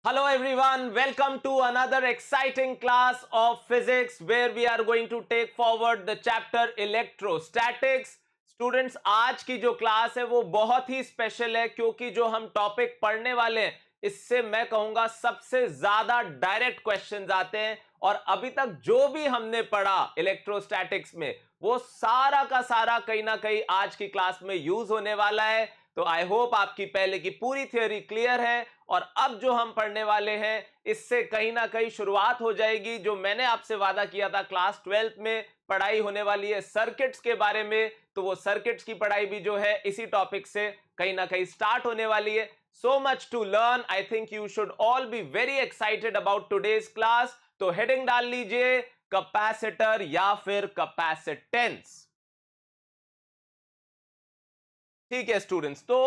Hello everyone, welcome to another exciting class of physics where we are going to take forward the chapter electrostatics. Students, आज की जो class है वो बहुत ही special है क्योंकि जो हम टॉपिक पढ़ने वाले हैं इससे मैं कहूंगा सबसे ज्यादा डायरेक्ट क्वेश्चंस आते हैं और अभी तक जो भी हमने पढ़ा इलेक्ट्रोस्टैटिक्स में वो सारा का सारा कहीं ना कहीं आज की क्लास में यूज होने वाला है। तो आई होप आपकी पहले की पूरी थ्योरी क्लियर है और अब जो हम पढ़ने वाले हैं इससे कहीं ना कहीं शुरुआत हो जाएगी। जो मैंने आपसे वादा किया था क्लास 12th में पढ़ाई होने वाली है सर्किट्स के बारे में, तो वो सर्किट्स की पढ़ाई भी जो है इसी टॉपिक से कहीं ना कहीं स्टार्ट होने वाली है। So much to learn, I think you should all be very excited about today's class. तो हेडिंग डाल लीजिए कैपेसिटर या फिर कैपेसिटेंस। ठीक है स्टूडेंट्स, तो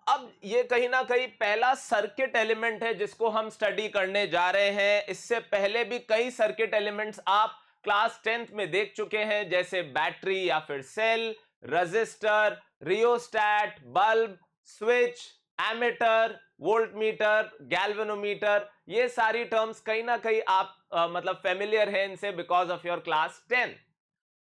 अब ये कहीं ना कहीं पहला सर्किट एलिमेंट है जिसको हम स्टडी करने जा रहे हैं। इससे पहले भी कई सर्किट एलिमेंट्स आप क्लास 10th में देख चुके हैं, जैसे बैटरी या फिर cell, resistor, rheostat, bulb, switch, ammeter, voltmeter, galvanometer. ये सारी टर्म्स कहीं ना कहीं आप मतलब फेमिलियर हैं इनसे बिकॉज ऑफ योर क्लास 10।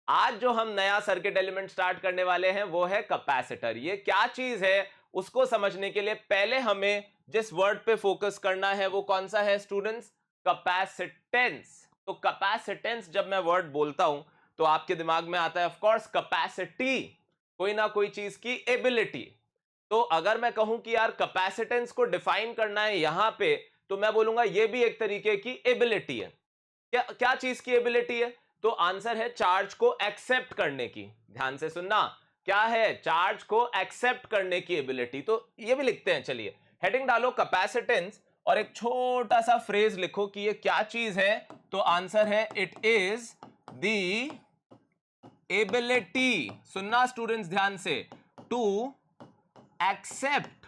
आज जो हम नया सर्किट एलिमेंट स्टार्ट करने वाले हैं वो है कैपेसिटर। ये क्या चीज है उसको समझने के लिए पहले हमें जिस वर्ड पे फोकस करना है वो कौन सा है स्टूडेंट्स? कैपेसिटेंस। तो कैपेसिटेंस जब मैं वर्ड बोलता हूं तो आपके दिमाग में आता है ऑफ कोर्स कैपेसिटी, कोई ना कोई चीज की एबिलिटी। तो अगर मैं कहूं कि यार कैपेसिटेंस को डिफाइन करना है यहां पे, तो मैं बोलूंगा ये भी एक तरीके की एबिलिटी है। क्या क्या चीज की एबिलिटी है? तो आंसर है चार्ज को एक्सेप्ट करने की। ध्यान से सुनना, क्या है? चार्ज को एक्सेप्ट करने की एबिलिटी। तो ये भी लिखते हैं, चलिए हेडिंग डालो कैपेसिटेंस और एक छोटा सा फ्रेज लिखो कि ये क्या चीज है। तो आंसर है इट इज द एबिलिटी, सुनना स्टूडेंट्स ध्यान से, टू एक्सेप्ट,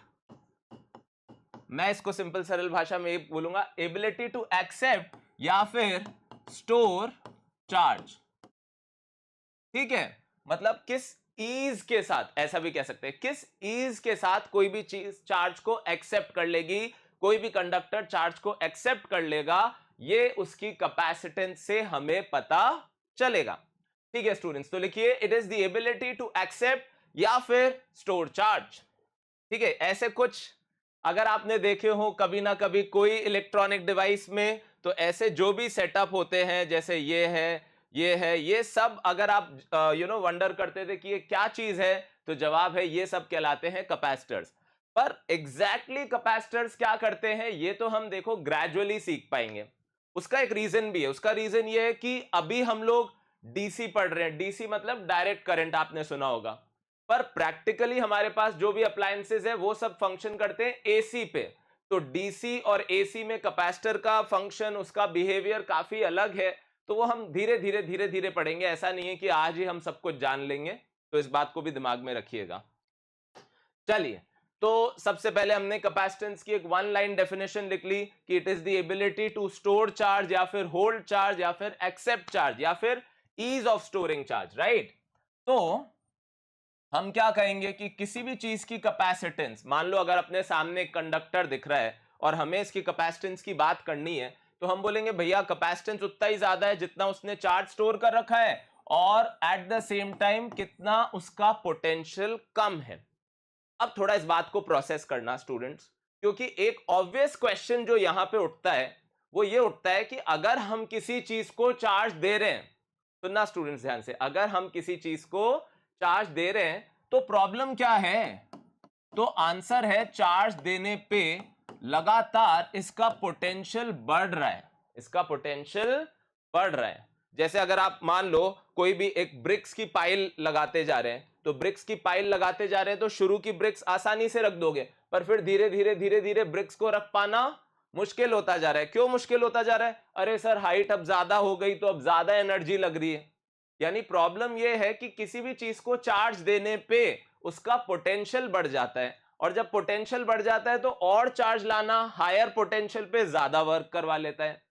मैं इसको सिंपल सरल भाषा में बोलूंगा एबिलिटी टू एक्सेप्ट या फिर स्टोर चार्ज। ठीक है, मतलब किस ईज के साथ, ऐसा भी कह सकते हैं, किस ईज के साथ कोई भी चीज चार्ज को एक्सेप्ट कर लेगी, कोई भी कंडक्टर चार्ज को एक्सेप्ट कर लेगा, ये उसकी कैपेसिटेंस से हमें पता चलेगा। ठीक है स्टूडेंट्स, तो लिखिए it is the ability to accept या फिर स्टोर चार्ज। ठीक है, ऐसे कुछ अगर आपने देखे हो कभी ना कभी कोई इलेक्ट्रॉनिक डिवाइस में, तो ऐसे जो भी सेटअप होते हैं जैसे ये है, ये है, ये सब अगर आप वंडर करते थे कि ये क्या चीज है, तो जवाब है ये सब कहलाते हैं कैपेसिटर्स। पर एग्जैक्टली कैपेसिटर्स क्या करते हैं ये तो हम देखो ग्रेजुअली सीख पाएंगे। उसका एक रीजन भी है, उसका रीजन ये है कि अभी हम लोग डीसी पढ़ रहे हैं। डीसी मतलब डायरेक्ट करंट, आपने सुना होगा। पर प्रैक्टिकली हमारे पास जो भी अप्लायंसेज है वो सब फंक्शन करते हैं एसी पे। तो डीसी और एसी में कैपेसिटर का फंक्शन, उसका बिहेवियर काफी अलग है। तो वो हम धीरे धीरे धीरे धीरे पढ़ेंगे, ऐसा नहीं है कि आज ही हम सब कुछ जान लेंगे। तो इस बात को भी दिमाग में रखिएगा। चलिए, तो सबसे पहले हमने कैपेसिटेंस की एक वन लाइन डेफिनेशन लिख ली कि it is the ability to store charge या फिर होल्ड चार्ज या फिर एक्सेप्ट चार्ज या फिर ease of storing charge, right. तो हम क्या कहेंगे कि किसी भी चीज की कैपेसिटेंस, मान लो अगर अपने सामने एक कंडक्टर दिख रहा है और हमें इसकी कैपेसिटेंस की बात करनी है, तो हम बोलेंगे भैया कैपेसिटेंस उतना ही ज्यादा है जितना उसने चार्ज स्टोर कर रखा है और एट द सेम टाइम कितना उसका पोटेंशियल कम है। अब थोड़ा इस बात को प्रोसेस करना स्टूडेंट्स, क्योंकि एक ऑब्वियस क्वेश्चन जो यहां पे उठता है वो ये उठता है कि अगर हम किसी चीज को चार्ज दे रहे हैं, सुनना स्टूडेंट्स ध्यान से, अगर हम किसी चीज को चार्ज दे रहे हैं तो प्रॉब्लम क्या है? तो आंसर है चार्ज देने पे लगातार इसका पोटेंशियल बढ़ रहा है, इसका पोटेंशियल बढ़ रहा है। जैसे अगर आप मान लो कोई भी एक ब्रिक्स की पाइल लगाते जा रहे हैं, तो ब्रिक्स की पाइल लगाते जा रहे हैं तो शुरू की ब्रिक्स आसानी से रख दोगे, पर फिर धीरे धीरे धीरे धीरे ब्रिक्स को रख पाना मुश्किल होता जा रहा है। क्यों मुश्किल होता जा रहा है? अरे सर हाइट अब ज्यादा हो गई तो अब ज्यादा एनर्जी लग रही है। यानी प्रॉब्लम यह है कि किसी भी चीज को चार्ज देने पे उसका पोटेंशियल बढ़ जाता है, और जब पोटेंशियल बढ़ जाता है तो और चार्ज लाना हायर पोटेंशियल पे ज्यादा वर्क करवा लेता है।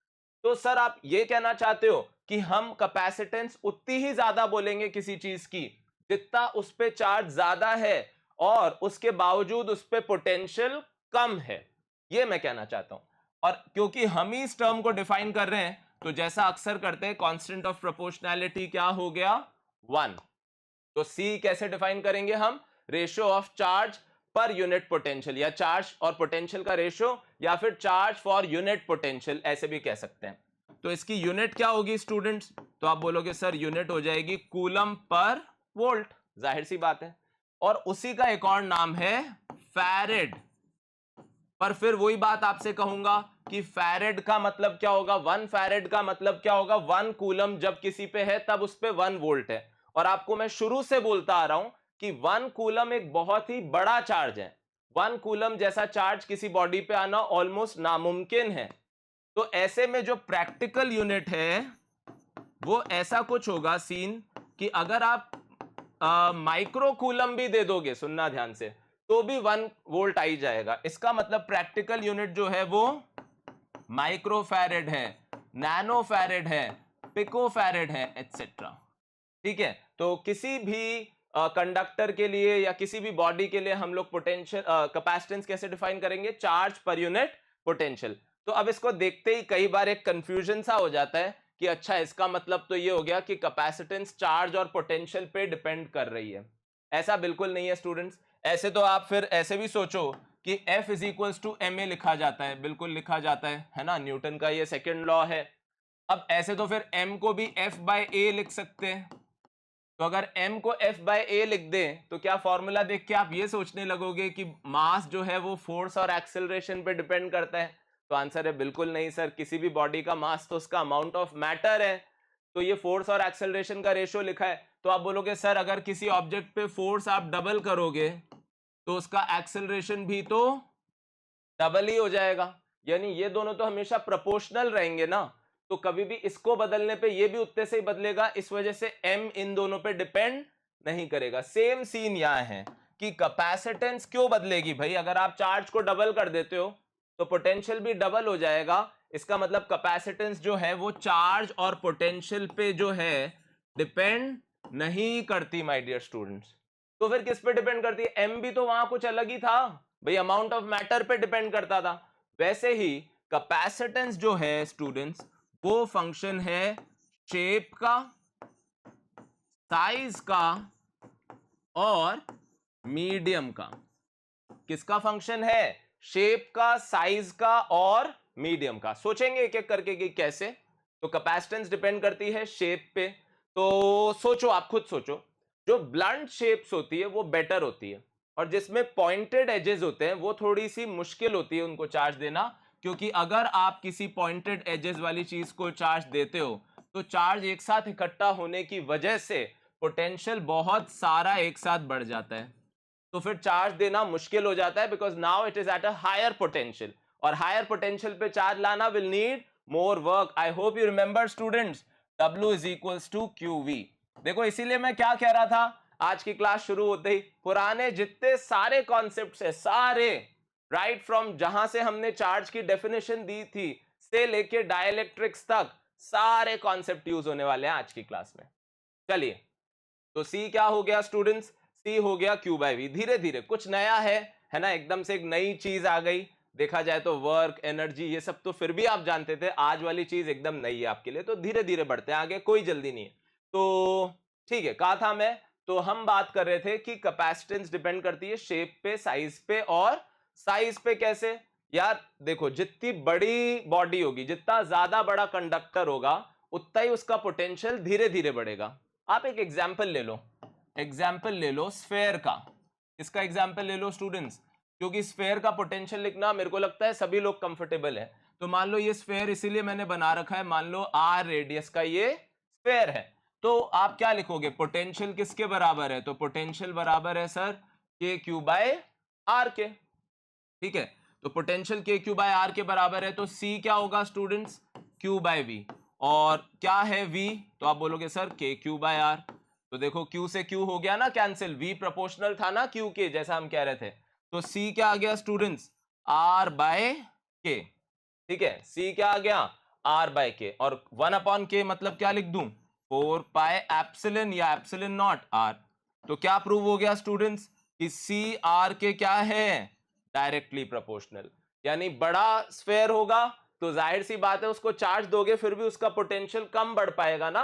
तो सर आप ये कहना चाहते हो कि हम कैपेसिटेंस उतनी ही ज्यादा बोलेंगे किसी चीज की जितना उस पे चार्ज ज्यादा है और उसके बावजूद उस पे पोटेंशियल कम है, ये मैं कहना चाहता हूं। और क्योंकि हम ही इस टर्म को डिफाइन कर रहे हैं तो जैसा अक्सर करते हैं कांस्टेंट ऑफ प्रोपोर्शनैलिटी क्या हो गया 1। तो C कैसे डिफाइन करेंगे हम, ratio of charge per unit potential, या चार्ज और पोटेंशियल का रेशियो, या फिर चार्ज फॉर यूनिट पोटेंशियल ऐसे भी कह सकते हैं। तो इसकी यूनिट क्या होगी स्टूडेंट्स, तो आप बोलोगे सर यूनिट हो जाएगी कूलम पर वोल्ट, जाहिर सी बात है। और उसी का एक और नाम है फैरेड। पर फिर वही बात आपसे कहूंगा कि फैरेड का मतलब क्या होगा, 1 फैरेड का मतलब क्या होगा, 1 कूलम जब किसी पे है तब उस पे 1 वोल्ट है। और आपको मैं शुरू से बोलता आ रहा हूं कि 1 कूलम एक बहुत ही बड़ा चार्ज है। 1 कूलम जैसा चार्ज किसी बॉडी पे आना ऑलमोस्ट नामुमकिन है। तो ऐसे में जो प्रैक्टिकल यूनिट है वो ऐसा कुछ होगा सीन कि अगर आप माइक्रो कूलम भी दे दोगे, सुनना ध्यान से, तो भी 1 वोल्ट आ ही जाएगा। इसका मतलब प्रैक्टिकल यूनिट जो है वो माइक्रो फैरेड है, नैनो फैरेड है, पिको फैरेड है, एटसेट्रा। ठीक है, तो किसी भी कंडक्टर के लिए या किसी भी बॉडी के लिए हम लोग पोटेंशियल कैपेसिटेंस कैसे डिफाइन करेंगे, चार्ज पर यूनिट पोटेंशियल। तो अब इसको देखते ही कई बार एक कंफ्यूजन सा हो जाता है कि अच्छा इसका मतलब तो ये हो गया कि कैपेसिटेंस चार्ज और पोटेंशियल पे डिपेंड कर रही है। ऐसा बिल्कुल नहीं है स्टूडेंट्स। ऐसे तो आप फिर ऐसे भी सोचो कि F is equals to M A लिखा जाता है, बिल्कुल लिखा जाता है ना, न्यूटन का ये सेकेंड लॉ है। अब ऐसे तो फिर M को भी F बाय ए लिख सकते हैं। तो अगर M को F बाय ए लिख दें तो क्या फॉर्मूला देख के आप ये सोचने लगोगे कि मास जो है वो फोर्स और एक्सेलरेशन पे डिपेंड करता है? तो आंसर है बिल्कुल नहीं सर। किसी भी बॉडी का मास तो उसका अमाउंट ऑफ मैटर है। तो ये फोर्स और एक्सेलरेशन का रेशियो लिखा है। तो आप बोलोगे सर अगर किसी ऑब्जेक्ट पे फोर्स आप डबल करोगे तो उसका एक्सेलरेशन भी तो डबल ही हो जाएगा, यानी ये दोनों तो हमेशा प्रोपोर्शनल रहेंगे ना। तो कभी भी इसको बदलने पे ये भी उतने से ही बदलेगा, इस वजह से M इन दोनों पे डिपेंड नहीं करेगा। सेम सीन यहां है कि कैपेसिटेंस क्यों बदलेगी भाई, अगर आप चार्ज को डबल कर देते हो तो पोटेंशियल भी डबल हो जाएगा। इसका मतलब कैपेसिटेंस जो है वो चार्ज और पोटेंशियल पे जो है डिपेंड नहीं करती माय डियर स्टूडेंट्स। तो फिर किस पे डिपेंड करती है, M भी तो वहां कुछ अलग ही था भाई, अमाउंट ऑफ मैटर पे डिपेंड करता था। वैसे ही कैपेसिटेंस जो है स्टूडेंट्स वो फंक्शन है शेप का, साइज का और मीडियम का। किसका फंक्शन है, शेप का, साइज का और मीडियम का। सोचेंगे एक एक करके कि कैसे। तो कैपेसिटेंस डिपेंड करती है शेप पे। तो सोचो, आप खुद सोचो, जो ब्लंट शेप्स होती है वो बेटर होती है, और जिसमें पॉइंटेड एजेस होते हैं वो थोड़ी सी मुश्किल होती है उनको चार्ज देना। क्योंकि अगर आप किसी पॉइंटेड एजेस वाली चीज को चार्ज देते हो तो चार्ज एक साथ इकट्ठा होने की वजह से पोटेंशियल बहुत सारा एक साथ बढ़ जाता है। तो फिर चार्ज देना मुश्किल हो जाता है, because now it is at a higher potential, और हायर पोटेंशियल पे चार्ज लाना will need more work. I hope you remember students, W is equals to QV। देखो इसीलिए मैं क्या कह रहा था आज की क्लास शुरू होते ही, पुराने जितने सारे कॉन्सेप्ट्स है सारे, राइट फ्रॉम जहां से हमने चार्ज की डेफिनेशन दी थी से लेके डाइलेक्ट्रिक्स तक, सारे कॉन्सेप्ट यूज होने वाले हैं आज की क्लास में। चलिए, तो सी क्या हो गया स्टूडेंट्स, सी हो गया Q बाय V। धीरे धीरे कुछ नया है ना, एकदम से एक नई चीज आ गई। देखा जाए तो वर्क, एनर्जी, ये सब तो फिर भी आप जानते थे, आज वाली चीज एकदम नई है आपके लिए। तो धीरे धीरे बढ़ते हैं आगे, कोई जल्दी नहीं है। तो ठीक है, कहा था मैं, तो हम बात कर रहे थे कि कैपेसिटेंस डिपेंड करती है शेप पे, साइज पे। और साइज पे कैसे यार, देखो जितनी बड़ी बॉडी होगी, जितना ज्यादा बड़ा कंडक्टर होगा, उतना ही उसका पोटेंशियल धीरे धीरे बढ़ेगा। आप एक एग्जाम्पल ले लो, एग्जाम्पल ले लो स्फेयर का। इसका एग्जाम्पल ले लो स्टूडेंट्स, क्योंकि स्फेयर का पोटेंशियल लिखना मेरे को लगता है सभी लोग कंफर्टेबल है। तो मान लो ये स्फेयर इसीलिए मैंने बना रखा है, मान लो R रेडियस का ये स्फेयर है। तो आप क्या लिखोगे, पोटेंशियल किसके बराबर है, तो पोटेंशियल बराबर है सर KQ बाय R के। ठीक है, तो पोटेंशियल KQ बाय R के बराबर है, तो C क्या होगा स्टूडेंट्स, Q बाय V। और क्या है V, तो आप बोलोगे सर KQ बाय R। तो देखो Q से Q हो गया ना कैंसिल, V प्रोपोर्शनल था ना Q के, जैसा हम कह रहे थे। तो C क्या आ गया स्टूडेंट्स, R बाय K। ठीक है, C क्या आ गया, R बाय K। और 1/K मतलब क्या लिख दूं, 4 पाई एप्सिलॉन या एप्सिलॉन नॉट R। तो क्या प्रूव हो गया स्टूडेंट्स कि C R के क्या है, डायरेक्टली प्रोपोर्शनल। यानी बड़ा स्फेयर होगा तो जाहिर सी बात है उसको चार्ज दोगे फिर भी उसका पोटेंशियल कम बढ़ पाएगा ना,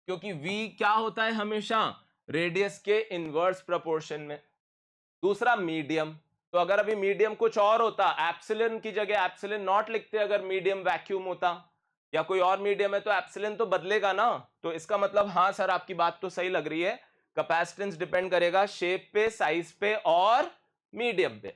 क्योंकि v क्या होता है हमेशा रेडियस के इनवर्स प्रोपोर्शन में। दूसरा मीडियम, तो अगर अभी मीडियम कुछ और होता, एप्सिलन की जगह एप्सिलन नॉट लिखते अगर मीडियम वैक्यूम होता, या कोई और मीडियम है तो एप्सिलन तो बदलेगा ना। तो इसका मतलब हाँ सर आपकी बात तो सही लग रही है, कैपेसिटेंस डिपेंड करेगा शेप पे, साइज पे और मीडियम पे।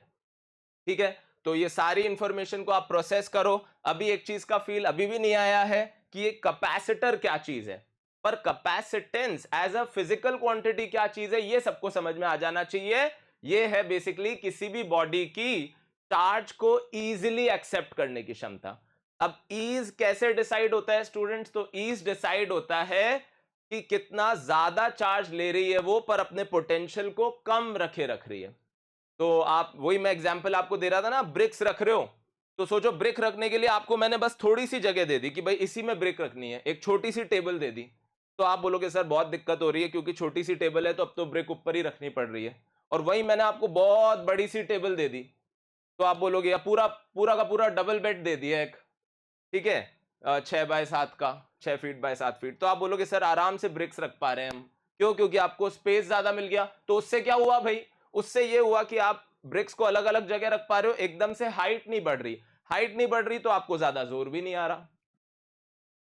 ठीक है, तो ये सारी इंफॉर्मेशन को आप प्रोसेस करो। अभी एक चीज का फील अभी भी नहीं आया है कि ये कैपेसिटर क्या चीज है, पर capacitance as a physical quantity क्या चीज है ये सबको समझ में आ जाना चाहिए। ये है बेसिकली किसी भी बॉडी की चार्ज को इजीली एक्सेप्ट करने की क्षमता। अब ईज कैसे डिसाइड होता है स्टूडेंट्स, तो ईज डिसाइड होता है कि कितना ज्यादा चार्ज ले रही है वो, पर अपने पोटेंशियल को कम रख रही है। तो आप वही मैं एग्जांपल आपको दे रहा था ना, ब्रिक्स रख रहे हो तो सोचो ब्रिक रखने के लिए आपको मैंने बस थोड़ी सी जगह दे दी कि भाई इसी में ब्रिक रखनी है, एक छोटी सी टेबल दे दी, तो आप बोलोगे सर बहुत दिक्कत हो रही है क्योंकि छोटी सी टेबल है तो अब तो ब्रिक ऊपर ही रखनी पड़ रही है। और वही मैंने आपको बहुत बड़ी सी टेबल दे दी तो आप बोलोगे या पूरा पूरा का पूरा डबल बेड दे दिया एक, ठीक है, 6x7 का, 6 फीट बाय 7 फीट, तो आप बोलोगे सर आराम से ब्रिक्स रख पा रहे हैं हम। क्यों? क्योंकि आपको स्पेस ज्यादा मिल गया। तो उससे क्या हुआ भाई, उससे ये हुआ कि आप ब्रिक्स को अलग अलग जगह रख पा रहे हो, एकदम से हाइट नहीं बढ़ रही। हाइट नहीं बढ़ रही तो आपको ज्यादा जोर भी नहीं आ रहा।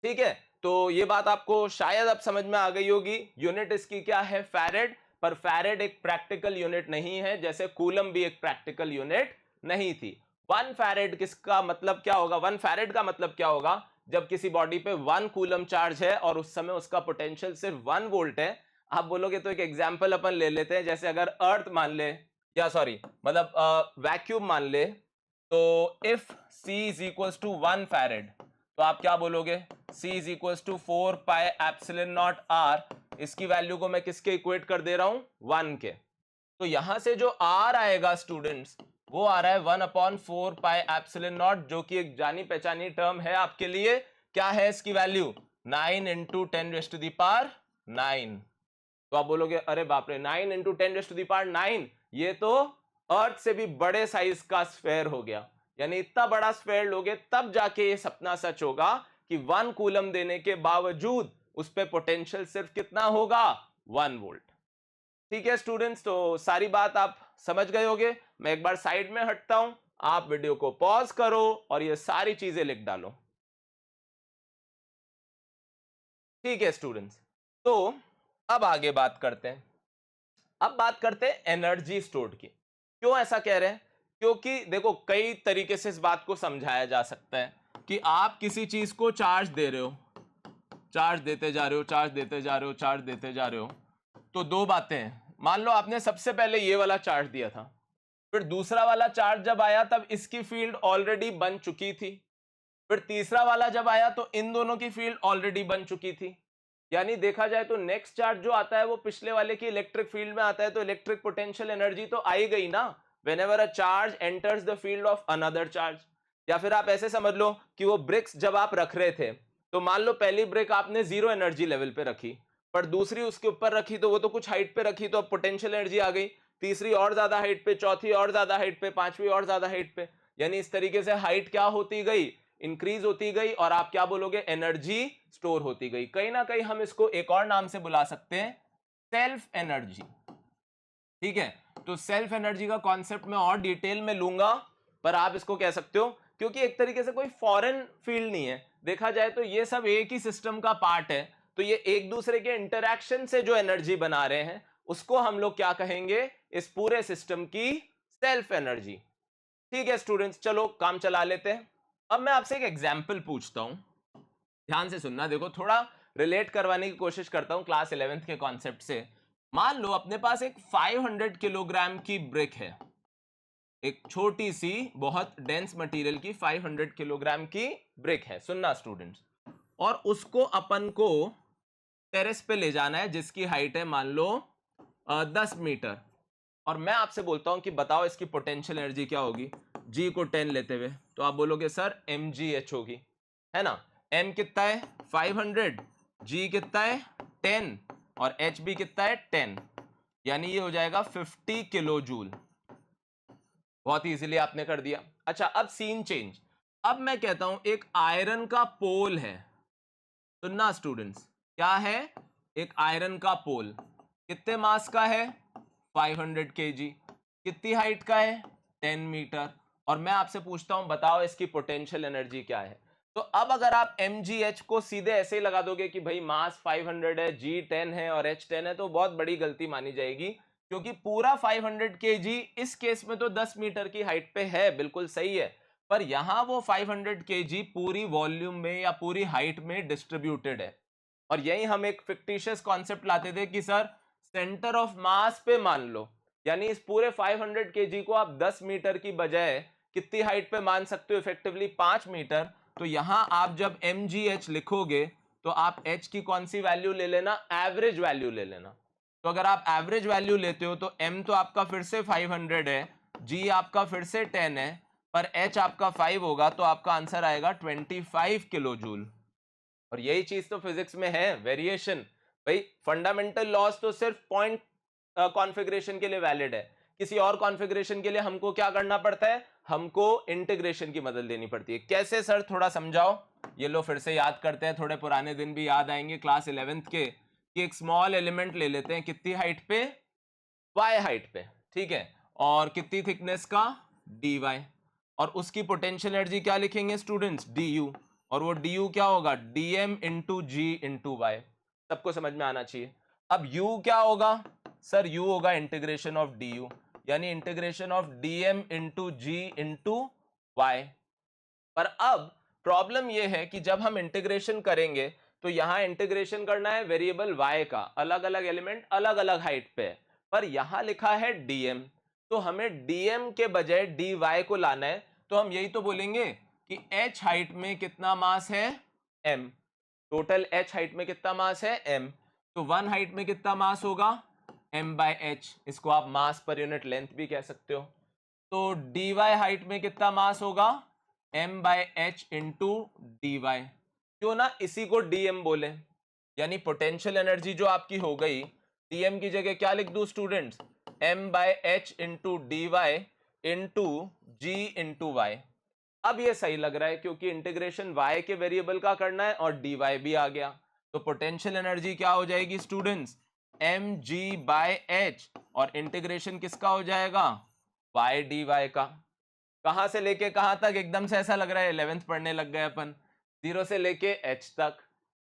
ठीक है, तो ये बात आपको शायद अब समझ में आ गई होगी। यूनिट इसकी क्या है, फैरेड, पर फैरेड एक प्रैक्टिकल यूनिट नहीं है, जैसे कूलम भी एक प्रैक्टिकल यूनिट नहीं थी। 1 फैरेड किसका मतलब क्या होगा, 1 फैरेड का मतलब क्या होगा, जब किसी बॉडी पे 1 कूलम चार्ज है और उस समय उसका पोटेंशियल सिर्फ 1 वोल्ट है। आप बोलोगे तो एक एग्जाम्पल अपन ले लेते हैं, जैसे अगर अर्थ मान ले, या सॉरी मतलब वैक्यूम मान ले, तो if C is equal to 1 farad, तो आप क्या बोलोगे, C is equal to 4 pi epsilon naught R। इसकी वैल्यू को मैं किसके इक्वेट कर दे रहा हूं, 1 के। तो यहां से जो R आएगा स्टूडेंट्स, वो आ रहा है 1/4 पाई एप्सिलॉन नॉट, जो कि एक जानी पहचानी टर्म है आपके लिए। क्या है इसकी वैल्यू, 9 इंटू 10⁻⁹। तो आप बोलोगे अरे बाप रे, 9 इंटू 10⁻⁹, ये तो अर्थ से भी बड़े साइज का स्फेयर हो गया। यानी इतना बड़ा स्फेयर लोगे तब जाके ये सपना सच होगा कि 1 कूलम देने के बावजूद उस पे पोटेंशियल सिर्फ कितना होगा, 1 वोल्ट। ठीक है स्टूडेंट्स, तो सारी बात आप समझ गए होगे। मैं एक बार साइड में हटता हूं, आप वीडियो को पॉज करो और ये सारी चीजें लिख डालो। ठीक है स्टूडेंट्स, तो अब आगे बात करते हैं। अब बात करते हैं एनर्जी स्टोर्ड की। क्यों ऐसा कह रहे हैं, क्योंकि देखो कई तरीके से इस बात को समझाया जा सकता है कि आप किसी चीज को चार्ज दे रहे हो, चार्ज देते जा रहे हो, चार्ज देते जा रहे हो, चार्ज देते जा रहे हो, तो दो बातें हैं। मान लो आपने सबसे पहले ये वाला चार्ज दिया था, फिर दूसरा वाला चार्ज जब आया तब इसकी फील्ड ऑलरेडी बन चुकी थी, फिर तीसरा वाला जब आया तो इन दोनों की फील्ड ऑलरेडी बन चुकी थी। यानी देखा जाए तो नेक्स्ट चार्ज जो आता है वो पिछले वाले की इलेक्ट्रिक फील्ड में आता है, तो इलेक्ट्रिक पोटेंशियल एनर्जी तो आई गई ना, whenever a charge enters the field of another charge. या फिर आप ऐसे समझ लो कि वो ब्रिक्स जब आप रख रहे थे, तो मान लो पहली ब्रिक आपने 0 एनर्जी लेवल पे रखी, पर दूसरी उसके ऊपर रखी तो वो तो कुछ हाइट पे रखी, तो अब पोटेंशियल एनर्जी आ गई, तीसरी और ज्यादा हाइट पे, चौथी और ज्यादा हाइट पे, पांचवी और ज्यादा हाइट पे। यानी इस तरीके से हाइट क्या होती गई, इंक्रीज होती गई, और आप क्या बोलोगे, एनर्जी स्टोर होती गई। कहीं ना कहीं हम इसको एक और नाम से बुला सकते हैं, सेल्फ एनर्जी। ठीक है, तो सेल्फ एनर्जी का कॉन्सेप्ट मैं और डिटेल में लूंगा, पर आप इसको कह सकते हो, क्योंकि एक तरीके से कोई फॉरेन फील्ड नहीं है, देखा जाए तो ये सब एक ही सिस्टम का पार्ट है, तो ये एक दूसरे के इंटरैक्शन से जो एनर्जी बना रहे हैं उसको हम लोग क्या कहेंगे, इस पूरे सिस्टम की सेल्फ एनर्जी। ठीक है स्टूडेंट्स, चलो काम चला लेते हैं। अब मैं आपसे एक एग्जाम्पल पूछता हूं, ध्यान से सुनना, देखो थोड़ा रिलेट करवाने की कोशिश करता हूं क्लास 11th के कॉन्सेप्ट से। मान लो अपने पास एक 500 किलोग्राम की ब्रिक है, एक छोटी सी बहुत डेंस मटेरियल की 500 किलोग्राम की ब्रिक है, सुनना स्टूडेंट्स, और उसको अपन को टेरेस पे ले जाना है जिसकी हाइट है मान लो 10 मीटर, और मैं आपसे बोलता हूं कि बताओ इसकी पोटेंशियल एनर्जी क्या होगी, जी को 10 लेते हुए, तो आप बोलोगे सर mgh होगी, है ना। m कितना है 500, g कितना है 10, और h भी कितना है 10, यानी ये हो जाएगा 50 किलो जूल। बहुत इजीली आपने कर दिया। अच्छा, अब सीन चेंज। अब मैं कहता हूं एक आयरन का पोल है, सुनना स्टूडेंट्स, क्या है? एक आयरन का पोल, कितने मास का है? 500 kg। कितनी हाइट का है? 10 मीटर। और मैं आपसे पूछता हूं बताओ इसकी पोटेंशियल एनर्जी क्या है। तो अब अगर आप mgh को सीधे ऐसे ही लगा दोगे कि भाई मास 500 है, g 10 है और h 10 है, तो बहुत बड़ी गलती मानी जाएगी, क्योंकि पूरा 500 kg इस केस में तो 10 मीटर की हाइट पे है, बिल्कुल सही है, पर यहां वो 500 kg पूरी वॉल्यूम में या पूरी हाइट में डिस्ट्रीब्यूटेड है। और यही हम एक फिक्टिशियस कॉन्सेप्ट लाते थे कि सर सेंटर ऑफ मास पे मान लो, यानी इस पूरे 500 kg को आप 10 मीटर की बजाय कितनी हाइट पे मान सकते हो? Effectively 5 metre. तो यहां आप जब mgh लिखोगे तो आप h की कौन सी वैल्यू ले लेना? एवरेज वैल्यू ले लेना। तो अगर आप एवरेज वैल्यू लेते हो तो m तो आपका फिर से 500 है, g आपका फिर से 10 है, पर h आपका 5 होगा, तो आपका आंसर आएगा 25 किलो जूल। और यही चीज तो फिजिक्स में है, वेरिएशन। भाई फंडामेंटल लॉस तो सिर्फ पॉइंट कॉन्फ़िगरेशन के लिए वैलिड है, किसी और कॉन्फ़िगरेशन के लिए हमको क्या करना पड़ता है? हमको इंटीग्रेशन की मदद लेनी पड़ती है। कैसे सर, थोड़ा समझाओ। ये लो फिर से याद करते हैं, थोड़े पुराने दिन भी याद आएंगे क्लास 11th के, कि एक स्मॉल एलिमेंट ले लेते हैं, कितनी हाइट पे? y हाइट पे, ठीक है, और कितनी थिकनेस का? dy, और उसकी पोटेंशियल एनर्जी क्या लिखेंगे स्टूडेंट्स? du, और वो du क्या होगा? dm into g into y. सबको समझ में आना चाहिए। अब u क्या होगा सर? u होगा इंटीग्रेशन ऑफ du, यानी integration of dm into g into y. पर अब प्रॉब्लम यह है कि जब हम इंटीग्रेशन करेंगे तो यहां इंटीग्रेशन करना है वेरिएबल y का, अलग अलग एलिमेंट अलग अलग हाइट पे है, पर यहां लिखा है dm, तो हमें dm के बजाय dy को लाना है। तो हम यही तो बोलेंगे कि h हाइट में कितना मास है? m। टोटल h हाइट में कितना मास है? m। तो 1 हाइट में कितना मास होगा? m by h। इसको आप मास पर यूनिट लेंथ भी कह सकते हो। तो dy हाइट में कितना मास होगा? m by h into d y. क्यों ना इसी को dm बोले, यानी पोटेंशियल एनर्जी जो आपकी हो गई, dm की जगह क्या लिख दूं students? m by h into d y into g into y. अब ये सही लग रहा है क्योंकि इंटीग्रेशन y के वेरिएबल का करना है और dy भी आ गया। तो पोटेंशियल एनर्जी क्या हो जाएगी स्टूडेंट्स? mg बाय एच, और इंटीग्रेशन किसका हो जाएगा? y dy का। कहां से लेके कहां तक? एकदम से ऐसा लग रहा है 11th पढ़ने लग गए अपन। 0 से लेके h तक,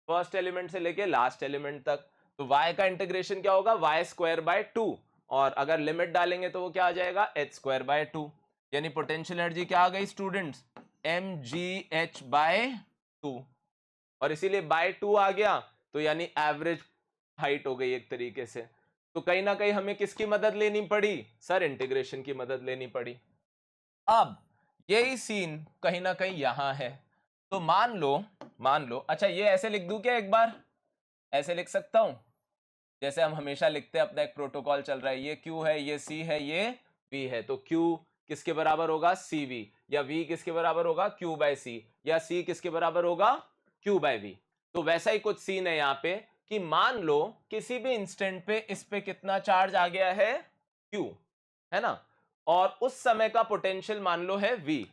फर्स्ट एलिमेंट से लेके लास्ट एलिमेंट तक। तो y का इंटीग्रेशन क्या होगा? y स्क्वायर बाय 2, और अगर लिमिट डालेंगे तो वो क्या आ जाएगा? h square by 2। यानी पोटेंशियल एनर्जी क्या आ गई स्टूडेंट्स? mgh बाय 2, और इसीलिए बाय 2 आ गया, तो यानी एवरेज हाइट हो गई एक तरीके से। तो कहीं ना कहीं हमें किसकी मदद लेनी पड़ी? सर इंटीग्रेशन की मदद लेनी पड़ी। अब यही सीन कहीं ना कहीं यहां है। तो मान लो अच्छा, ये ऐसे लिख दूं क्या? एक बार ऐसे लिख सकता हूं जैसे हम हमेशा लिखते हैं, अपना एक प्रोटोकॉल चल रहा है, ये Q है, ये C है, ये V है, तो Q किसके बराबर होगा? CV, या V किसके बराबर होगा? Q बाय C, या C किसके बराबर होगा? Q by V। तो वैसा ही कुछ सीन है यहाँ पे कि मान लो किसी भी इंस्टेंट पे इस पे कितना चार्ज आ गया है? Q, है ना, और उस समय का पोटेंशियल मान लो है V,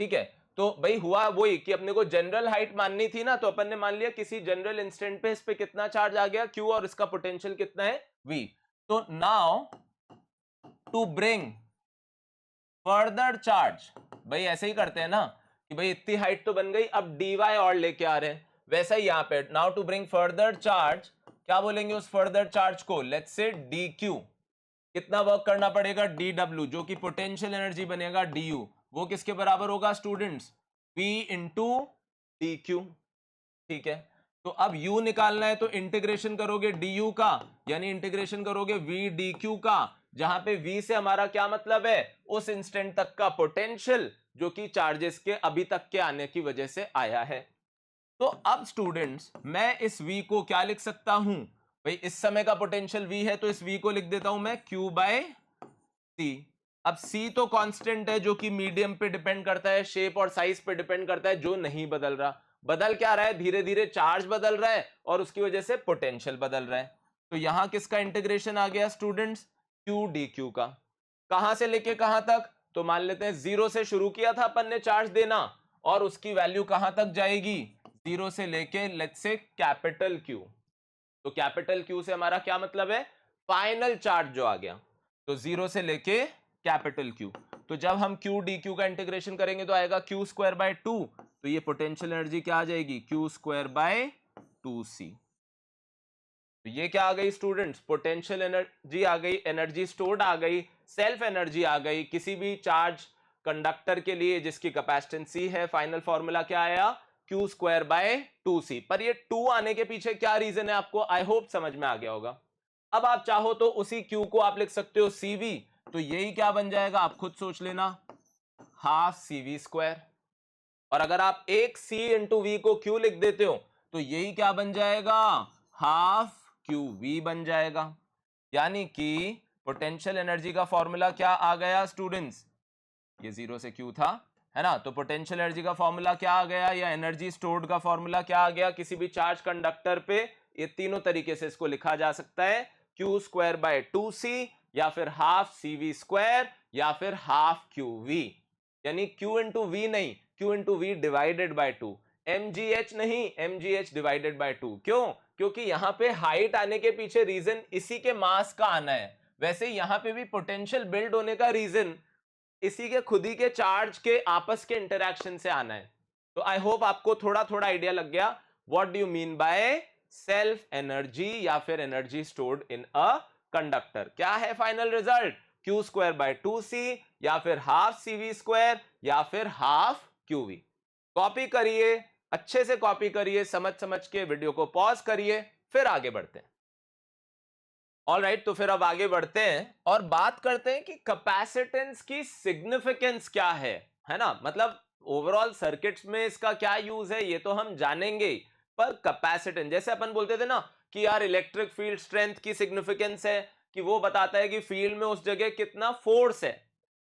ठीक है। तो भाई हुआ वही कि अपने को जनरल हाइट माननी थी ना, तो अपन ने मान लिया किसी जनरल इंस्टेंट पे इस पे कितना चार्ज आ गया? Q, और इसका पोटेंशियल कितना है? V। तो now to bring further charge, भाई ऐसे ही करते हैं ना कि भाई इतनी हाइट तो बन गई, अब dy और लेके आ रहे हैं, वैसा ही यहां पे now to bring further charge, क्या बोलेंगे उस फर्दर चार्ज को? Let's say dq। कितना वर्क करना पड़ेगा? dw, जो कि पोटेंशियल एनर्जी बनेगा du, वो किसके बराबर होगा स्टूडेंट्स? v इंटू dq, ठीक है। तो अब u निकालना है, तो इंटीग्रेशन करोगे du का, यानी इंटीग्रेशन करोगे v dq का, जहां पे v से हमारा क्या मतलब है? उस इंस्टेंट तक का पोटेंशियल, जो कि चार्जेस के अभी तक के आने की वजह से आया है। तो अब स्टूडेंट्स मैं इस v को क्या लिख सकता हूं? भाई इस समय का पोटेंशियल v है, तो इस v को लिख देता हूं मैं q बाय c। अब c तो कांस्टेंट है, जो कि मीडियम पे डिपेंड करता है, शेप और साइज पे डिपेंड करता है, जो नहीं बदल रहा। बदल क्या रहा है? धीरे धीरे चार्ज बदल रहा है और उसकी वजह से पोटेंशियल बदल रहा है। तो यहां किसका इंटीग्रेशन आ गया स्टूडेंट्स? q dq का। कहां से लेके कहां तक? तो मान लेते हैं 0 से शुरू किया था अपन ने चार्ज देना, और उसकी वैल्यू कहां तक जाएगी, 0 से लेके लेट्स से कैपिटल Q। तो कैपिटल Q से हमारा क्या मतलब है, फाइनल चार्ज जो आ गया। तो 0 से लेके कैपिटल Q, तो जब हम Q dQ का इंटीग्रेशन करेंगे तो आएगा Q स्क्वायर बाय 2, तो ये पोटेंशियल एनर्जी क्या आ जाएगी, Q स्क्वायर बाय 2C। तो ये क्या आ गई स्टूडेंट्स, पोटेंशियल एनर्जी आ गई, एनर्जी स्टोर्ड आ गई, सेल्फ एनर्जी आ गई किसी भी चार्ज कंडक्टर के लिए जिसकी कैपेसिटेंस C है। फाइनल फॉर्मूला क्या आया, Q स्क्वायर बाय 2C। पर ये 2 आने के पीछे क्या रीजन है आपको, आई होप समझ में आ गया होगा। अब आप चाहो तो उसी Q को आप लिख सकते हो CV, तो यही क्या बन जाएगा आप खुद सोच लेना, हाफ CV स्क्वायर। और अगर आप एक C इंटू V को Q लिख देते हो तो यही क्या बन जाएगा, हाफ QV बन जाएगा। यानी कि पोटेंशियल एनर्जी का फॉर्मूला क्या आ गया स्टूडेंट्स, ये 0 से Q था, है ना, तो पोटेंशियल एनर्जी का फॉर्मूला क्या आ गया, या एनर्जी स्टोर्ड का फॉर्मूला क्या आ गया किसी भी चार्ज कंडक्टर पे। ये तीनों तरीके से इसको लिखा जा सकता है, Q स्क्वायर बाय 2C, या फिर हाफ CV स्क्वायर, या फिर हाफ QV। यानी Q इंटू V नहीं, Q into V divided by 2, mgh नहीं, mgh डिवाइडेड बाय 2। क्यों, क्योंकि यहां पे हाइट आने के पीछे रीजन इसी के मास का आना है, वैसे यहां पे भी पोटेंशियल बिल्ड होने का रीजन इसी के खुद ही के चार्ज के आपस के इंटरेक्शन से आना है। तो आई होप आपको थोड़ा थोड़ा आइडिया लग गया what do you mean by self energy या फिर energy stored in a conductor. क्या है final result, Q square by 2C, या फिर हाफ CV स्क्वायर, या फिर हाफ QV। कॉपी करिए, अच्छे से कॉपी करिए, समझ समझ के वीडियो को पॉज करिए, फिर आगे बढ़ते हैं। ऑलराइट, तो फिर अब आगे बढ़ते हैं और बात करते हैं कि कैपेसिटेंस की सिग्निफिकेंस क्या है ना, मतलब ओवरऑल सर्किट्स में इसका क्या यूज है ये तो हम जानेंगे, पर कैपेसिटेंस जैसे अपन बोलते थे ना कि यार इलेक्ट्रिक फील्ड स्ट्रेंथ की सिग्निफिकेंस है कि वो बताता है कि फील्ड में उस जगह कितना फोर्स है,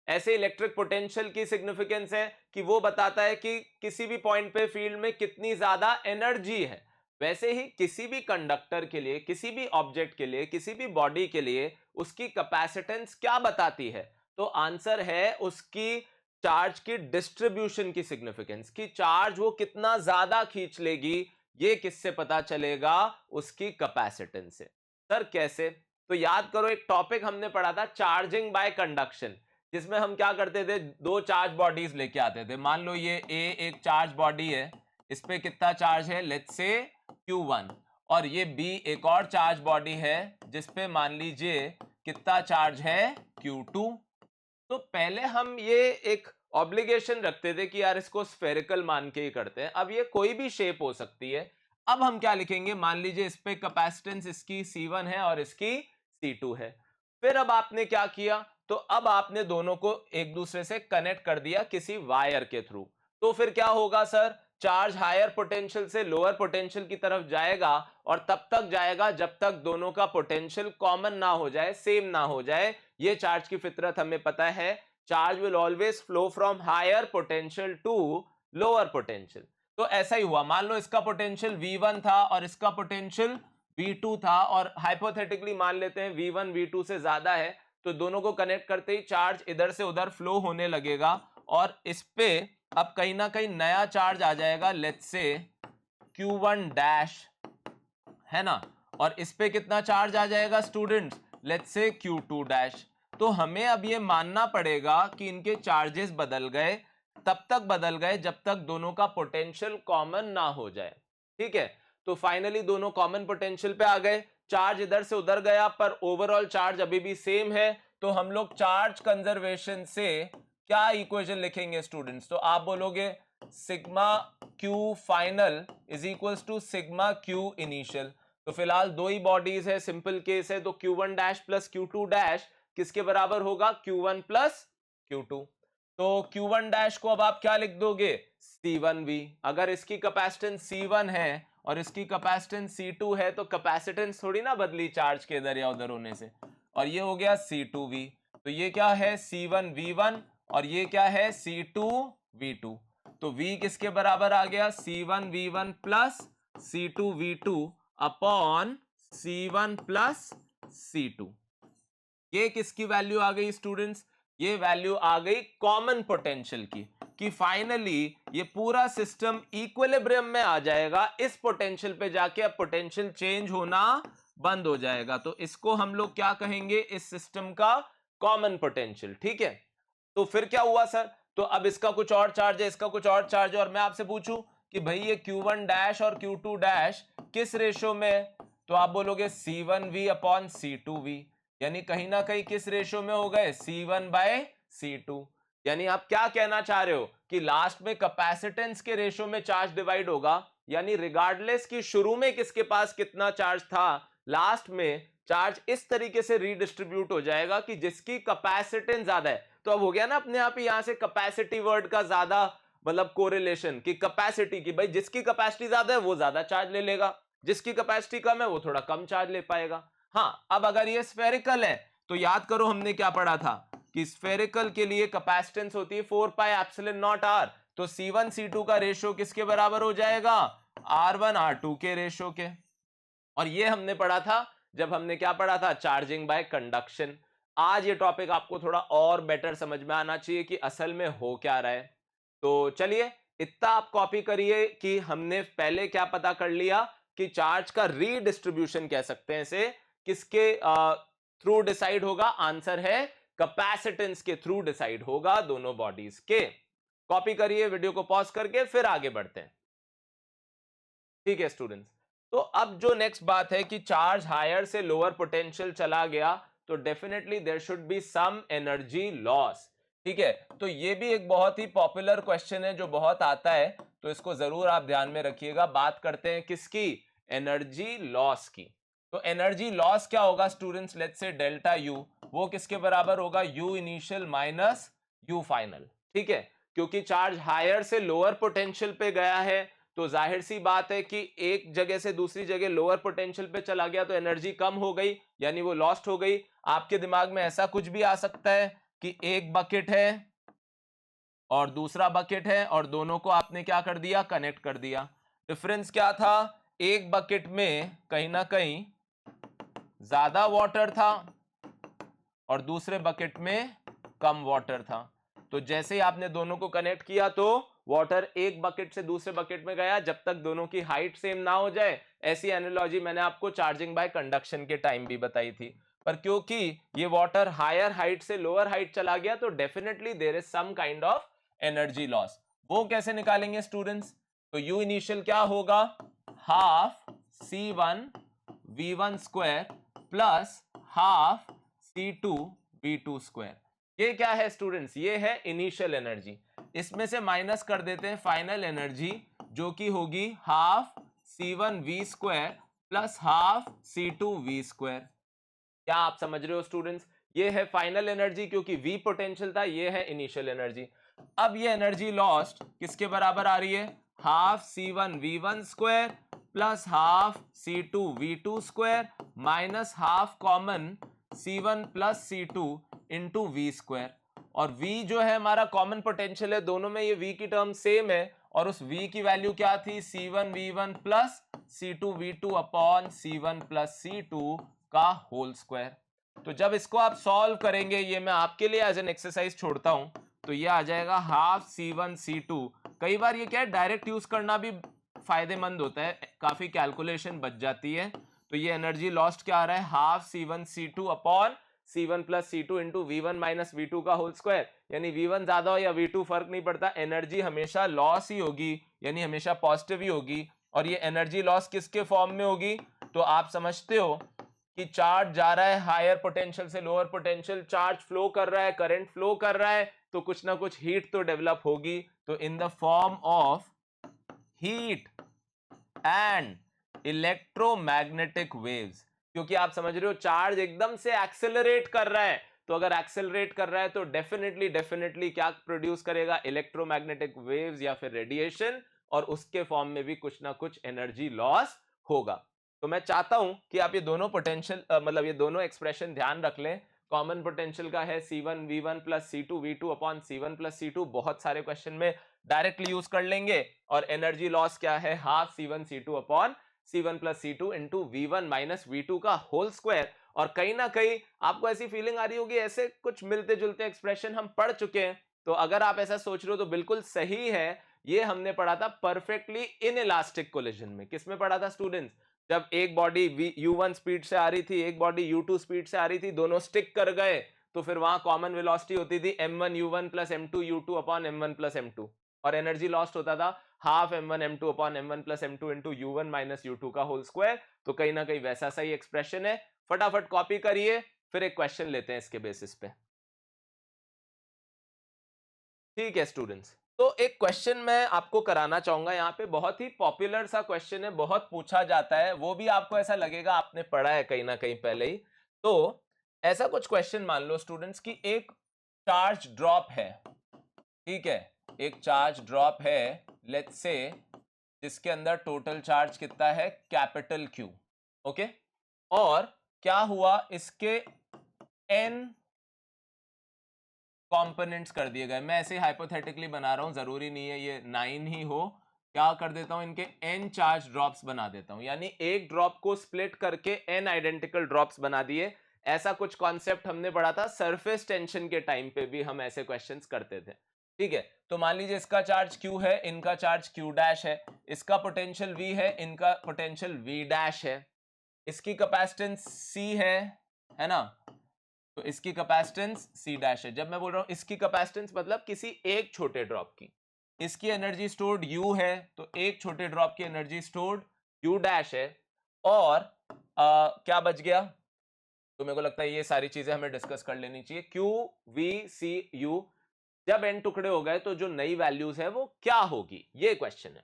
ऐसे इलेक्ट्रिक पोटेंशियल की सिग्निफिकेंस है कि वो बताता है कि किसी भी पॉइंट पे फील्ड में कितनी ज्यादा एनर्जी है। वैसे ही किसी भी कंडक्टर के लिए, किसी भी ऑब्जेक्ट के लिए, किसी भी बॉडी के लिए उसकी कैपेसिटेंस क्या बताती है, तो आंसर है उसकी चार्ज की डिस्ट्रीब्यूशन की सिग्निफिकेंस, कि चार्ज वो कितना ज्यादा खींच लेगी, ये किससे पता चलेगा, उसकी कैपेसिटेंस से। सर कैसे, तो याद करो एक टॉपिक हमने पढ़ा था चार्जिंग बाय कंडक्शन, जिसमें हम क्या करते थे, दो चार्ज बॉडीज लेके आते थे। मान लो ये A एक चार्ज बॉडी है, इस पे कितना चार्ज है, लेट्स से Q1, और ये B एक और चार्ज बॉडी है जिस पे मान लीजिए कितना चार्ज है, Q2। तो पहले हम ये एक ऑब्लिगेशन रखते थे कि यार इसको स्फेरिकल मान के ही करते हैं, अब ये कोई भी शेप हो सकती है। अब हम क्या लिखेंगे, मान लीजिए इस पे कैपेसिटेंस इसकी C1 है और इसकी C2 है। फिर अब आपने क्या किया, तो अब आपने दोनों को एक दूसरे से कनेक्ट कर दिया किसी वायर के थ्रू। तो फिर क्या होगा सर, चार्ज हायर पोटेंशियल से लोअर पोटेंशियल की तरफ जाएगा, और तब तक जाएगा जब तक दोनों का पोटेंशियल कॉमन ना हो जाए, सेम ना हो जाए। ये चार्ज की फितरत हमें पता है, charge will always flow from higher potential to lower potential. तो ऐसा ही हुआ, मान लो इसका पोटेंशियल V1 था और इसका पोटेंशियल V2 था, और हाइपोथेटिकली मान लेते हैं V1 V2 से ज्यादा है, तो दोनों को कनेक्ट करते ही चार्ज इधर से उधर फ्लो होने लगेगा, और इस पे अब कहीं ना कहीं नया चार्ज आ जाएगा, लेट्स से Q1 डैश, है ना, और इस पे कितना चार्ज आ जाएगा students, let's say Q2 dash. तो हमें अब ये मानना पड़ेगा कि इनके चार्जेस बदल गए, तब तक बदल गए जब तक दोनों का पोटेंशियल कॉमन ना हो जाए। ठीक है, तो फाइनली दोनों कॉमन पोटेंशियल पे आ गए, चार्ज इधर से उधर गया पर ओवरऑल चार्ज अभी भी सेम है। तो हम लोग चार्ज कंजर्वेशन से क्या इक्वेशन लिखेंगे स्टूडेंट्स, तो आप बोलोगे sigma q final is equals to sigma q initial. तो फिलहाल दो ही बॉडीज है, सिंपल केस है, तो Q1 dash plus Q2 dash किसके बराबर होगा, Q1 प्लस Q2। तो Q1 डैश को अब आप क्या लिख दोगे, C1V। अगर इसकी कैपेसिटेंस C1 है और इसकी कैपेसिटेंस C2 है, तो कैपेसिटेंस थोड़ी ना बदली चार्ज के इधर या उधर होने से, और ये हो गया C2V। तो ये क्या है, C1V1, और ये क्या है, C2V2। तो V किसके बराबर आ गया, C1V1 plus C2V2 upon C1 plus C2। ये किसकी वैल्यू आ गई स्टूडेंट्स, ये वैल्यू आ गई कॉमन पोटेंशियल की, कि फाइनली ये पूरा सिस्टम इक्विलिब्रियम में आ जाएगा, इस पोटेंशियल पे जाके अब पोटेंशियल चेंज होना बंद हो जाएगा। तो इसको हम लोग क्या कहेंगे, इस सिस्टम का कॉमन पोटेंशियल। ठीक है, तो फिर क्या हुआ सर, तो अब इसका कुछ और चार्ज है, इसका कुछ और चार्ज है, और मैं आपसे पूछूं कि भाई ये Q1 डैश और Q2 डैश किस रेशो में है, तो आप बोलोगे C1V अपॉन C2V, यानी कहीं ना कहीं किस रेशो में हो गए, C1/C2। यानी आप क्या कहना चाह रहे हो कि लास्ट में कैपेसिटेंस के रेशो में चार्ज डिवाइड होगा, यानी रिगार्डलेस कि शुरू में किसके पास कितना चार्ज था, लास्ट में चार्ज इस तरीके से रीडिस्ट्रीब्यूट हो जाएगा कि जिसकी कैपेसिटेंस ज्यादा है। तो अब हो गया ना अपने आप ही यहां से कैपेसिटी वर्ड का ज्यादा मतलब कोरिलेशन, कि कैपेसिटी की भाई जिसकी कैपेसिटी ज्यादा है वो ज्यादा चार्ज ले लेगा, जिसकी कैपेसिटी कम है वो थोड़ा कम चार्ज ले पाएगा। हाँ, अब अगर ये स्फेरिकल है तो याद करो हमने क्या पढ़ा था कि स्फेरिकल के लिए कैपेसिटेंस होती है 4πε0r, तो C1 C2 का रेशियो किसके बराबर हो जाएगा, R1 R2 के रेशियो के। और ये हमने पढ़ा था जब हमने क्या पढ़ा था, चार्जिंग बाय कंडक्शन। आज ये टॉपिक आपको थोड़ा और बेटर समझ में आना चाहिए कि असल में हो क्या रहा है। तो चलिए इतना आप कॉपी करिए कि हमने पहले क्या पता कर लिया कि चार्ज का रीडिस्ट्रीब्यूशन कह सकते हैं इसे, किसके थ्रू डिसाइड होगा, आंसर है कैपेसिटेंस के थ्रू डिसाइड होगा दोनों बॉडीज के। कॉपी करिए, वीडियो को पॉज करके फिर आगे बढ़ते हैं। ठीक है स्टूडेंट्स, तो अब जो नेक्स्ट बात है कि चार्ज हायर से लोअर पोटेंशियल चला गया तो definitely there should be some energy loss. ठीक है, तो ये भी एक बहुत ही पॉपुलर क्वेश्चन है जो बहुत आता है, तो इसको जरूर आप ध्यान में रखिएगा। बात करते हैं किसकी, एनर्जी लॉस की। तो एनर्जी लॉस क्या होगा students, let's say delta U, वो किसके बराबर होगा, you initial minus you final. ठीक है, क्योंकि चार्ज हायर से लोअर पोटेंशियल पे गया है तो जाहिर सी बात है कि एक जगह से दूसरी जगह लोअर पोटेंशियल पे चला गया तो एनर्जी कम हो गई, यानी वो लॉस्ट हो गई। आपके दिमाग में ऐसा कुछ भी आ सकता है कि एक बकेट है और दूसरा बकेट है और दोनों को आपने क्या कर दिया, कनेक्ट कर दिया। डिफरेंस क्या था, एक बकेट में कहीं ना कहीं ज्यादा वाटर था और दूसरे बकेट में कम वाटर था। तो जैसे ही आपने दोनों को कनेक्ट किया तो वाटर एक बकेट से दूसरे बकेट में गया, जब तक दोनों की हाइट सेम ना हो जाए। ऐसी एनालॉजी मैंने आपको चार्जिंग बाय कंडक्शन के टाइम भी बताई थी। पर क्योंकि ये वाटर हायर हाइट से लोअर हाइट चला गया तो definitely there is some kind of energy loss. वो कैसे निकालेंगे स्टूडेंट्स, तो यू इनिशियल क्या होगा, half C1 V1 square plus half C2 V2 square. ये क्या है स्टूडेंट्स, ये है इनिशियल एनर्जी। इसमें से माइनस कर देते हैं फाइनल एनर्जी, जो कि होगी half C1 V square plus half C2 V square. क्या आप समझ रहे हो स्टूडेंट्स, ये है फाइनल एनर्जी क्योंकि V पोटेंशियल था, ये है इनिशियल एनर्जी। अब ये एनर्जी लॉस्ट किसके बराबर आ रही है, half C1 V1 square plus half C2 V2 square minus half common C1 plus C2 into V square. और V जो है हमारा कॉमन पोटेंशियल है, दोनों में ये V की टर्म सेम है, और उस V की वैल्यू क्या थी, C1 V1 plus C2 V2 upon C1 plus C2 का होल स्क्वायर। तो जब इसको आप सॉल्व करेंगे, ये मैं आपके लिए एज एन एक्सरसाइज छोड़ता हूं, तो ये आ जाएगा हाफ C1 C2। कई बार ये क्या है, डायरेक्ट यूज करना भी फायदेमंद होता है, काफी कैलकुलेशन बच जाती है। तो ये एनर्जी लॉस्ट क्या आ रहा है, half C1 C2 upon C1 plus C2 into V1 minus V2 का होल स्क्वायर। यानी V1 ज्यादा हो या V2 फर्क नहीं पड़ता, एनर्जी हमेशा लॉस ही होगी, यानी हमेशा पॉजिटिव ही होगी। और ये एनर्जी लॉस किसके फॉर्म में होगी, तो आप समझते हो कि चार्ज जा रहा है हायर पोटेंशियल से लोअर पोटेंशियल, चार्ज फ्लो कर रहा है, करंट फ्लो कर रहा है, तो कुछ ना कुछ हीट तो डेवलप होगी। तो in the form of heat and electromagnetic waves, क्योंकि आप समझ रहे हो चार्ज एकदम से एक्सेलरेट कर रहा है, तो अगर एक्सेलरेट कर रहा है तो डेफिनेटली क्या प्रोड्यूस करेगा, इलेक्ट्रोमैग्नेटिक वेव्स या फिर रेडिएशन, और उसके फॉर्म में भी कुछ ना कुछ एनर्जी लॉस होगा। तो मैं चाहता हूं कि आप ये दोनों पोटेंशियल मतलब ये दोनों एक्सप्रेशन ध्यान रख लें। कॉमन पोटेंशियल का है C1 V1 plus C2 V2 upon C1 plus C2, बहुत सारे क्वेश्चन में डायरेक्टली यूज कर लेंगे। और एनर्जी लॉस क्या है, half C1 C2 upon C1 plus C2 into V1 minus V2 का होल स्क्वायर। और कहीं ना कहीं आपको ऐसी फीलिंग आ रही होगी ऐसे कुछ मिलते जुलते एक्सप्रेशन हम पढ़ चुके हैं, तो अगर आप ऐसा सोच रहे हो तो बिल्कुल सही है। ये हमने पढ़ा था परफेक्टली इन इलास्टिक कोलिजन में। किसमें पढ़ा था स्टूडेंट्स? जब एक बॉडी u1 स्पीड से आ रही थी, एक बॉडी u2 स्पीड से आ रही थी, दोनों स्टिक कर गए, तो फिर वहां कॉमन वेलोसिटी होती थी m1 u1 plus m2 u2 upon m1 plus m2, और एनर्जी लॉस्ट होता था half m1 m2 upon m1 plus m2 into u1 minus u2 का होल स्क्वायर। तो कहीं ना कहीं वैसा सही एक्सप्रेशन है। फटाफट कॉपी करिए, फिर एक क्वेश्चन लेते हैं इसके बेसिस पे। ठीक है स्टूडेंट्स, तो एक क्वेश्चन मैं आपको कराना चाहूंगा यहाँ पे, बहुत ही पॉपुलर सा क्वेश्चन है, बहुत पूछा जाता है, वो भी आपको ऐसा लगेगा आपने पढ़ा है कहीं ना कहीं पहले ही। तो ऐसा कुछ क्वेश्चन मान लो स्टूडेंट्स कि एक चार्ज ड्रॉप है, ठीक है, एक चार्ज ड्रॉप है लेट्स से, जिसके अंदर टोटल चार्ज कितना है, कैपिटल Q, ओके, और क्या हुआ, इसके n कंपोनेंट्स कर दिए गए। मैं ऐसे हाइपोथेटिकली बना रहा हूं, जरूरी नहीं है ये 9 ही हो। क्या कर देता हूं, इनके n चार्ज ड्रॉप्स बना देता हूं, यानी एक ड्रॉप को स्प्लिट करके n आइडेंटिकल ड्रॉप्स बना दिए। ऐसा कुछ कॉन्सेप्ट हमने पढ़ा था सरफेस टेंशन के टाइम पे भी, हम ऐसे क्वेश्चंस करते थे, ठीक है। तो मान लीजिए इसका चार्ज Q है, इनका चार्ज Q डैश है, इसका पोटेंशियल V है, इनका पोटेंशियल V डैश है, इसकी कैपेसिटेंस C है ना, तो इसकी कैपेसिटेंस C डैश है। जब मैं बोल रहा हूं इसकी कैपेसिटेंस मतलब किसी एक छोटे ड्रॉप की, इसकी एनर्जी स्टोर्ड U है, तो एक छोटे ड्रॉप की एनर्जी स्टोर्ड U डैश है। और क्या बच गया, तो मेरे को लगता है ये सारी चीजें हमें डिस्कस कर लेनी चाहिए। Q V C U, जब n टुकड़े हो गए तो जो नई वैल्यूज है वो क्या होगी, ये क्वेश्चन है।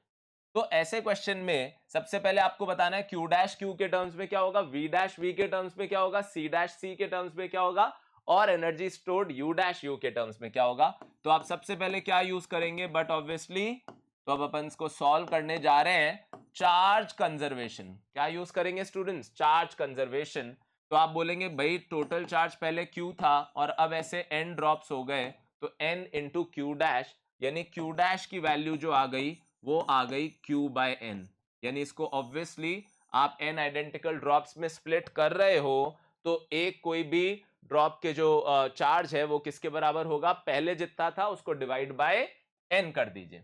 तो ऐसे क्वेश्चन में सबसे पहले आपको बताना है Q डैश Q के टर्म्स में क्या होगा, V डैश V के टर्म्स में क्या होगा, C डैश C के टर्म्स में क्या होगा, और energy stored U dash U के टर्म्स में क्या होगा। तो आप सबसे पहले क्या यूज करेंगे, बट ऑब्वियसली तो अब अपन इसको सॉल्व करने जा रहे हैं चार्ज कंजर्वेशन। क्या यूज करेंगे स्टूडेंट्स, चार्ज कंजर्वेशन। तो आप बोलेंगे भाई टोटल चार्ज पहले Q था और अब ऐसे n ड्रॉप्स हो गए, तो n इंटू Q डैश, यानी Q डैश की वैल्यू जो आ गई वो आ गई Q बाय n, यानी इसको ऑब्वियसली आप n आइडेंटिकल ड्रॉप्स में स्प्लिट कर रहे हो, तो एक कोई भी ड्रॉप के जो चार्ज है वो किसके बराबर होगा, पहले जितना था उसको डिवाइड बाय n कर दीजिए,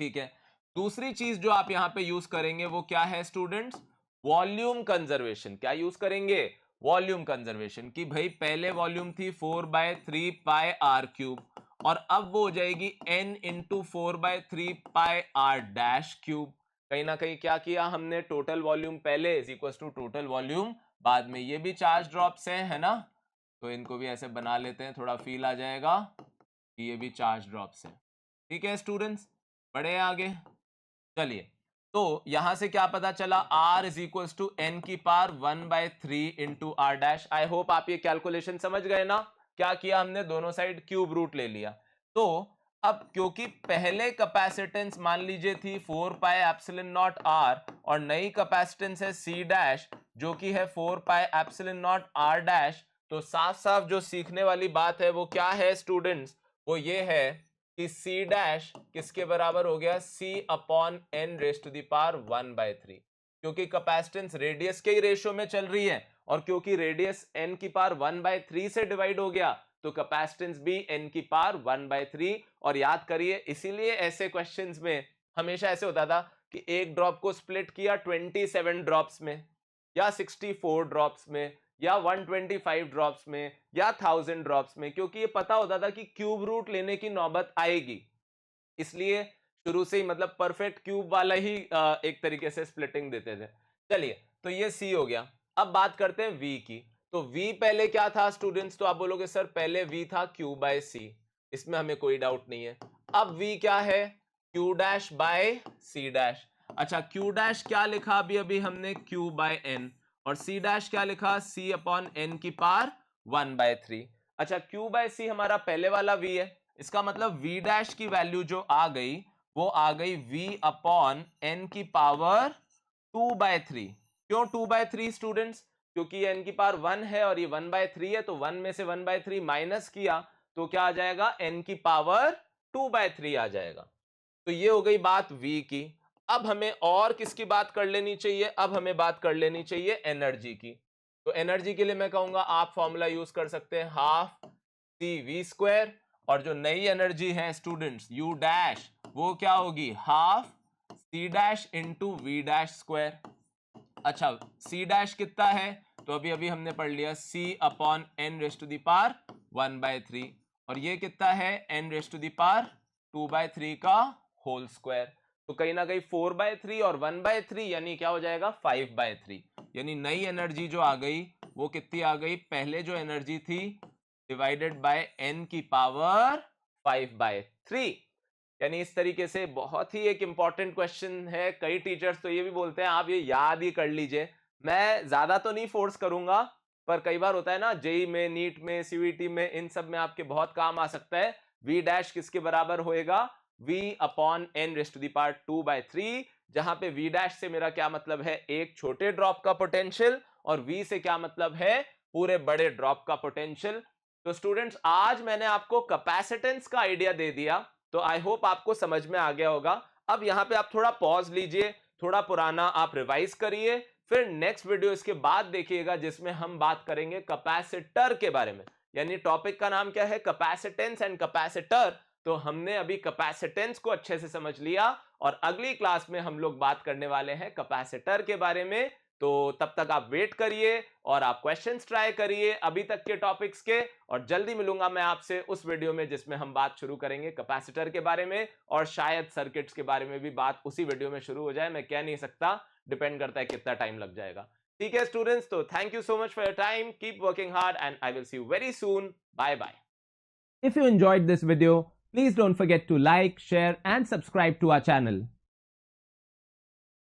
ठीक है। दूसरी चीज जो आप यहां पे यूज करेंगे वो क्या है स्टूडेंट्स, वॉल्यूम कंजर्वेशन। क्या यूज करेंगे, वॉल्यूम कंजर्वेशन, कि भाई पहले वॉल्यूम थी 4/3 पाई आर क्यूब, और अब वो हो जाएगी n into 4/3 pi r dash cube. कहीं ना कहीं क्या किया हमने, टोटल वॉल्यूम पहले is equal to total volume बाद में। ये भी चार्ज ड्रॉप्स है ना, तो इनको भी ऐसे बना लेते हैं, थोड़ा फील आ जाएगा कि ये भी चार्ज ड्रॉप्स है, ठीक है स्टूडेंट्स। बढ़े आगे, चलिए, तो यहां से क्या पता चला, r is equal to n की power 1/3 into r dash. I hope आप ये कैलकुलेशन समझ गए ना। क्या किया हमने, दोनों साइड क्यूब रूट ले लिया। तो अब क्योंकि पहले कैपेसिटेंस मान लीजिए थी 4 पाई एप्सिलॉन नॉट आर, और नई कैपेसिटेंस है C डैश जो कि है 4 pi epsilon naught r dash, तो साफ साफ जो सीखने वाली बात है वो क्या है स्टूडेंट्स, वो ये है कि C डैश किसके बराबर हो गया, C upon n raise to the power 1/3, क्योंकि कैपेसिटेंस रेडियस के ही रेशियो में चल रही है, और क्योंकि रेडियस n की पावर 1/3 से डिवाइड हो गया, तो कैपेसिटेंस भी n की पावर 1/3। और याद करिए, इसीलिए ऐसे क्वेश्चंस में हमेशा ऐसे होता था कि एक ड्रॉप को स्प्लिट किया 27 ड्रॉप्स में, या 64 ड्रॉप्स में, या 125 ड्रॉप्स में, या 1000 ड्रॉप्स में, क्योंकि ये पता होता था कि क्यूब रूट लेने की नौबत आएगी, इसलिए शुरू से ही मतलब परफेक्ट क्यूब वाला ही एक तरीके से स्प्लिटिंग देते थे। चलिए, तो ये C हो गया। अब बात करते हैं V की। तो V पहले क्या था स्टूडेंट्स, तो आप बोलोगे सर पहले V था Q बाय C, इसमें हमें कोई डाउट नहीं है। अब V क्या है, Q dash by C dash. अच्छा, Q डैश क्या लिखा अभी अभी हमने, Q बाय N, और C डैश क्या लिखा, C अपॉन N की पावर 1/3। अच्छा, Q बाय C हमारा पहले वाला V है, इसका मतलब V डैश की वैल्यू जो आ गई वो आ गई V अपॉन N की पावर 2/3। क्यों 2/3 स्टूडेंट्स, क्योंकि N की पावर 1 है और ये 1/3 है, तो 1 में से 1/3 माइनस किया तो क्या आ जाएगा, N की पावर 2/3 आ जाएगा। तो ये हो गई बात V की। अब हमें और किसकी बात कर लेनी चाहिए, अब हमें बात कर लेनी चाहिए एनर्जी की। तो एनर्जी के लिए मैं कहूंगा आप फॉर्मूला यूज कर सकते हैं हाफ सी वी स्क्वायर, और जो नई एनर्जी है स्टूडेंट्स यू डैश, वो क्या होगी half C dash into V dash square. अच्छा, सी डैश कितना है, तो अभी अभी हमने पढ़ लिया C upon n raise to the power 1/3, और ये कितना है n raise to the power 2/3 का होल स्क्वायर। तो कहीं ना कहीं 4/3 और 1/3 यानी क्या हो जाएगा 5/3, यानी नई एनर्जी जो आ गई वो कितनी आ गई, पहले जो एनर्जी थी डिवाइडेड बाय एन की पावर 5/3। यानी इस तरीके से बहुत ही एक इंपॉर्टेंट क्वेश्चन है। कई टीचर्स तो ये भी बोलते हैं आप ये याद ही कर लीजिए। मैं ज्यादा तो नहीं फोर्स करूंगा, पर कई बार होता है ना जेई में, नीट में, सीवीटी में, इन सब में आपके बहुत काम आ सकता है। वी डैश किसके बराबर होएगा, v upon n raise to the power 2/3, जहां पे v डैश से मेरा क्या मतलब है एक छोटे ड्रॉप का पोटेंशियल, और v से क्या मतलब है पूरे बड़े ड्रॉप का पोटेंशियल। तो स्टूडेंट्स आज मैंने आपको कैपेसिटेंस का आइडिया दे दिया, तो आई होप आपको समझ में आ गया होगा। अब यहां पे आप थोड़ा पॉज लीजिए, थोड़ा पुराना आप रिवाइज करिए, फिर नेक्स्ट वीडियो इसके बाद देखिएगा जिसमें हम बात करेंगे कैपेसिटर के बारे में। यानी टॉपिक का नाम क्या है, कैपेसिटेंस एंड कैपेसिटर। तो हमने अभी कैपेसिटेंस को अच्छे से समझ लिया, और अगली क्लास में हम लोग बात करने वाले हैं कैपेसिटर के बारे में। तो तब तक आप वेट करिए और आप क्वेश्चंस ट्राई करिए अभी तक के टॉपिक्स के, और जल्दी मिलूंगा मैं आपसे उस वीडियो में जिसमें हम बात शुरू करेंगे कैपेसिटर के बारे में, और शायद सर्किट्स के बारे में भी बात उसी वीडियो में शुरू हो जाए, मैं कह नहीं सकता, डिपेंड करता है कितना टाइम लग जाएगा। ठीक है स्टूडेंट्स, तो thank you so much for your time, keep working hard and I will see you very soon, bye bye. If you enjoyed this video, please don't forget to like, share and subscribe to our channel.